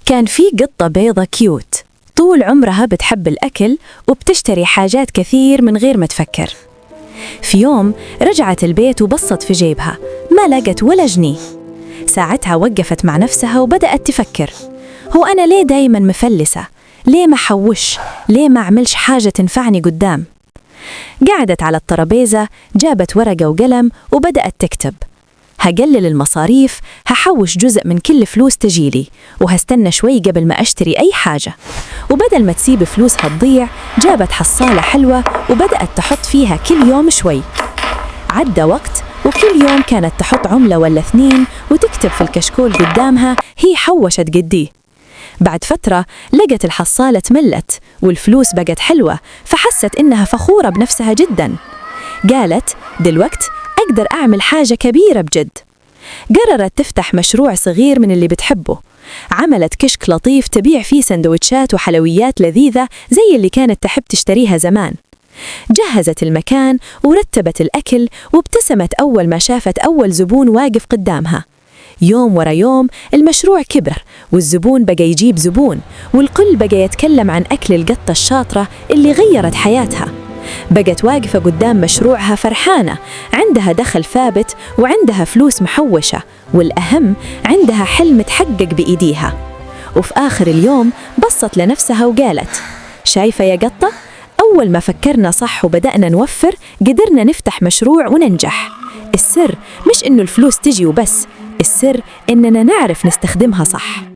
كان في قطة بيضة كيوت، طول عمرها بتحب الأكل وبتشتري حاجات كثير من غير ما تفكر. في يوم رجعت البيت وبصت في جيبها، ما لقت ولا جنيه. ساعتها وقفت مع نفسها وبدأت تفكر، هو أنا ليه دايما مفلسة؟ ليه ما حوش؟ ليه ما أعملش حاجة تنفعني قدام؟ قعدت على الترابيزة، جابت ورقة وقلم وبدأت تكتب: هقلل المصاريف، هحوش جزء من كل فلوس تجيلي، وهستنى شوي قبل ما أشتري أي حاجة. وبدل ما تسيب فلوسها تضيع، جابت حصالة حلوة وبدأت تحط فيها كل يوم شوي. عدى وقت وكل يوم كانت تحط عملة ولا 2 وتكتب في الكشكول قدامها هي حوشت قديه. بعد فترة لقت الحصالة تملت والفلوس بقت حلوة، فحست إنها فخورة بنفسها جدا. قالت دلوقت أقدر أعمل حاجة كبيرة بجد. قررت تفتح مشروع صغير من اللي بتحبه. عملت كشك لطيف تبيع فيه سندوتشات وحلويات لذيذة زي اللي كانت تحب تشتريها زمان. جهزت المكان ورتبت الأكل وابتسمت أول ما شافت أول زبون واقف قدامها. يوم ورا يوم المشروع كبر، والزبون بقى يجيب زبون، والكل بقى يتكلم عن أكل القطة الشاطرة اللي غيرت حياتها. بقت واقفة قدام مشروعها فرحانة، عندها دخل ثابت وعندها فلوس محوشة، والأهم عندها حلم تحقق بإيديها. وفي آخر اليوم بصت لنفسها وقالت: شايفة يا قطة؟ أول ما فكرنا صح وبدأنا نوفر، قدرنا نفتح مشروع وننجح. السر مش إنه الفلوس تجي وبس، السر إننا نعرف نستخدمها صح.